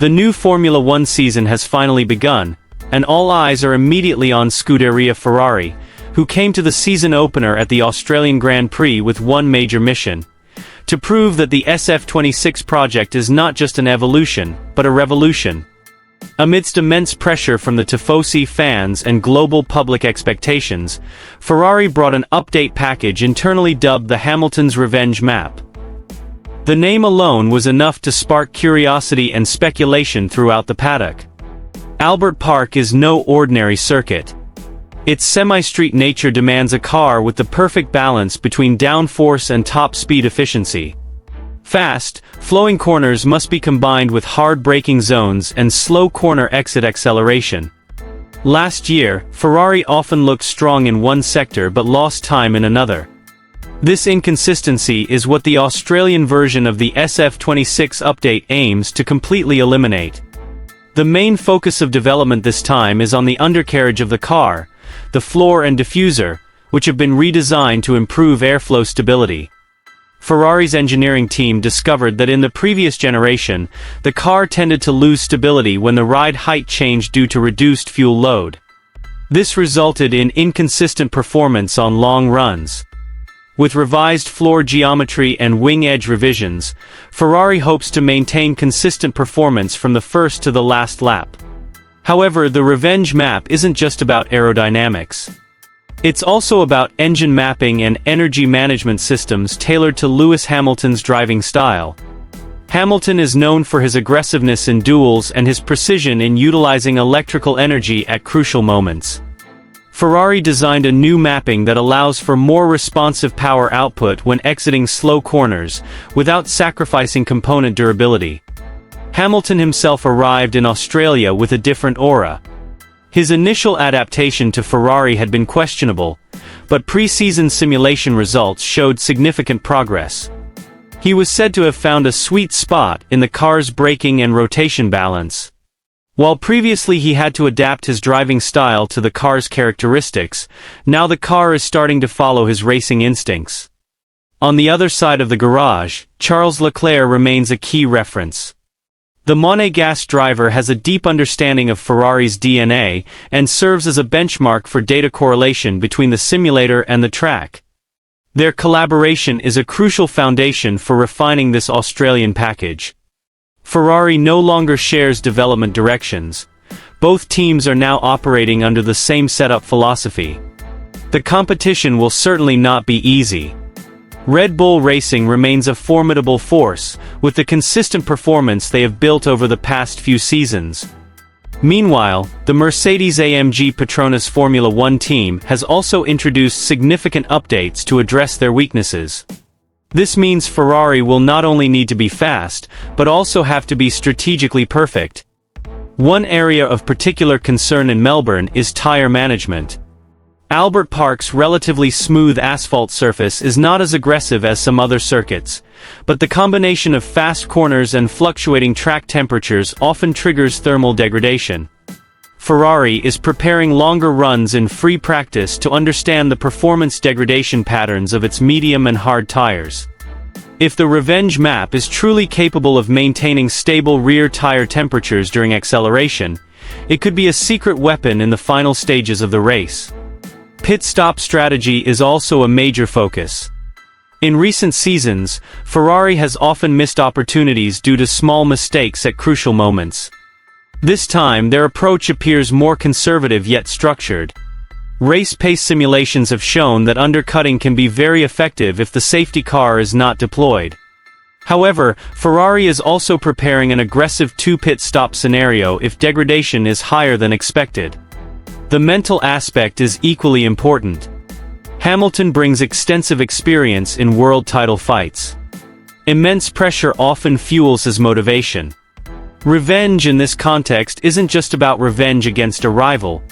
The new Formula One season has finally begun, and all eyes are immediately on Scuderia Ferrari, who came to the season opener at the Australian Grand Prix with one major mission: to prove that the SF-26 project is not just an evolution, but a revolution. Amidst immense pressure from the Tifosi fans and global public expectations, Ferrari brought an update package internally dubbed the Hamilton's Revenge Map. The name alone was enough to spark curiosity and speculation throughout the paddock. Albert Park is no ordinary circuit. Its semi-street nature demands a car with the perfect balance between downforce and top-speed efficiency. Fast, flowing corners must be combined with hard braking zones and slow corner exit acceleration. Last year, Ferrari often looked strong in one sector but lost time in another. This inconsistency is what the Australian version of the SF-26 update aims to completely eliminate. The main focus of development this time is on the undercarriage of the car, the floor and diffuser, which have been redesigned to improve airflow stability. Ferrari's engineering team discovered that in the previous generation, the car tended to lose stability when the ride height changed due to reduced fuel load. This resulted in inconsistent performance on long runs. With revised floor geometry and wing edge revisions, Ferrari hopes to maintain consistent performance from the first to the last lap. However, the Revenge Map isn't just about aerodynamics. It's also about engine mapping and energy management systems tailored to Lewis Hamilton's driving style. Hamilton is known for his aggressiveness in duels and his precision in utilizing electrical energy at crucial moments. Ferrari designed a new mapping that allows for more responsive power output when exiting slow corners, without sacrificing component durability. Hamilton himself arrived in Australia with a different aura. His initial adaptation to Ferrari had been questionable, but pre-season simulation results showed significant progress. He was said to have found a sweet spot in the car's braking and rotation balance. While previously he had to adapt his driving style to the car's characteristics, now the car is starting to follow his racing instincts. On the other side of the garage, Charles Leclerc remains a key reference. The Monégasque driver has a deep understanding of Ferrari's DNA and serves as a benchmark for data correlation between the simulator and the track. Their collaboration is a crucial foundation for refining this Australian package. Ferrari no longer shares development directions. Both teams are now operating under the same setup philosophy. The competition will certainly not be easy. Red Bull Racing remains a formidable force, with the consistent performance they have built over the past few seasons. Meanwhile, the Mercedes-AMG Petronas Formula One team has also introduced significant updates to address their weaknesses. This means Ferrari will not only need to be fast, but also have to be strategically perfect. One area of particular concern in Melbourne is tire management. Albert Park's relatively smooth asphalt surface is not as aggressive as some other circuits, but the combination of fast corners and fluctuating track temperatures often triggers thermal degradation. Ferrari is preparing longer runs in free practice to understand the performance degradation patterns of its medium and hard tires. If the Revenge Map is truly capable of maintaining stable rear tire temperatures during acceleration, it could be a secret weapon in the final stages of the race. Pit stop strategy is also a major focus. In recent seasons, Ferrari has often missed opportunities due to small mistakes at crucial moments. This time, their approach appears more conservative yet structured. Race pace simulations have shown that undercutting can be very effective if the safety car is not deployed. However, Ferrari is also preparing an aggressive two-pit stop scenario if degradation is higher than expected. The mental aspect is equally important. Hamilton brings extensive experience in world title fights. Immense pressure often fuels his motivation. Revenge in this context isn't just about revenge against a rival,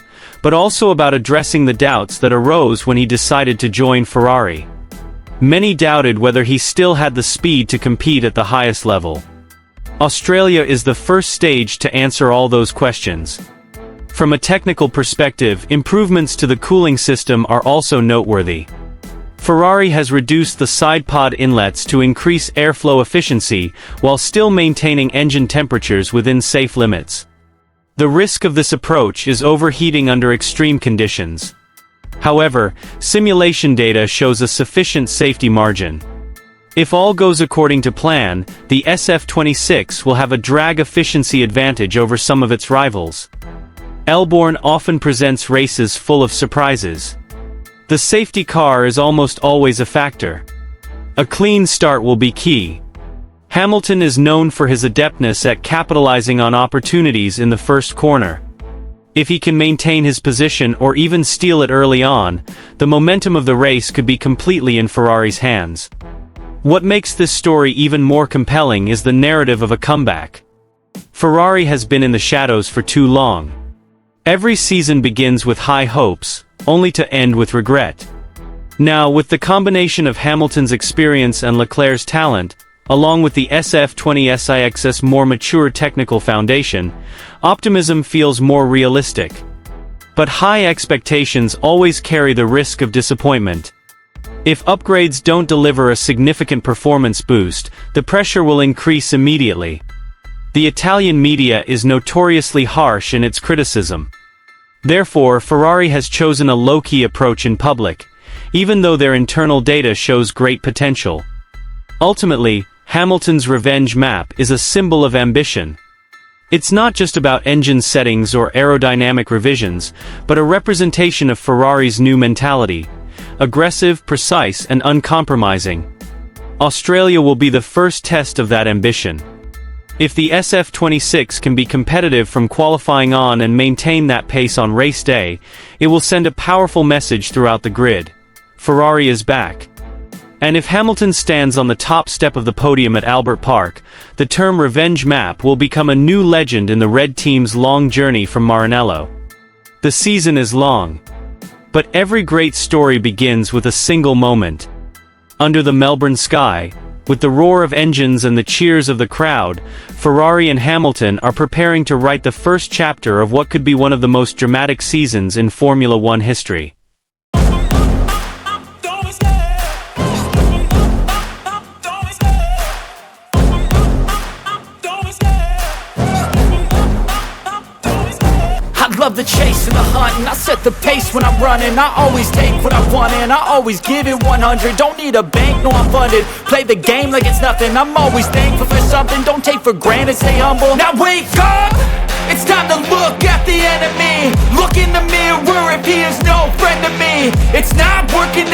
but also about addressing the doubts that arose when he decided to join Ferrari. Many doubted whether he still had the speed to compete at the highest level. Australia is the first stage to answer all those questions. From a technical perspective, improvements to the cooling system are also noteworthy. Ferrari has reduced the side pod inlets to increase airflow efficiency while still maintaining engine temperatures within safe limits. The risk of this approach is overheating under extreme conditions. However, simulation data shows a sufficient safety margin. If all goes according to plan, the SF-26 will have a drag efficiency advantage over some of its rivals. Melbourne often presents races full of surprises. The safety car is almost always a factor. A clean start will be key. Hamilton is known for his adeptness at capitalizing on opportunities in the first corner. If he can maintain his position or even steal it early on, the momentum of the race could be completely in Ferrari's hands. What makes this story even more compelling is the narrative of a comeback. Ferrari has been in the shadows for too long. Every season begins with high hopes, only to end with regret. Now, with the combination of Hamilton's experience and Leclerc's talent, along with the SF-26's more mature technical foundation, optimism feels more realistic. But high expectations always carry the risk of disappointment. If upgrades don't deliver a significant performance boost, the pressure will increase immediately. The Italian media is notoriously harsh in its criticism. Therefore, Ferrari has chosen a low-key approach in public, even though their internal data shows great potential. Ultimately, Hamilton's revenge map is a symbol of ambition. It's not just about engine settings or aerodynamic revisions, but a representation of Ferrari's new mentality: aggressive, precise, and uncompromising. Australia will be the first test of that ambition. If the SF-26 can be competitive from qualifying on and maintain that pace on race day, it will send a powerful message throughout the grid: Ferrari is back. And if Hamilton stands on the top step of the podium at Albert Park, the term revenge map will become a new legend in the red team's long journey from Maranello. The season is long. But every great story begins with a single moment. Under the Melbourne sky, with the roar of engines and the cheers of the crowd, Ferrari and Hamilton are preparing to write the first chapter of what could be one of the most dramatic seasons in Formula One history. Love the chase and the hunt, and I set the pace when I'm running. I always take what I want and I always give it 100. Don't need a bank, no I'm funded. Play the game like it's nothing. I'm always thankful for something. Don't take for granted, stay humble. Now wake up! It's time to look at the enemy. Look in the mirror if he is no friend to me. It's not working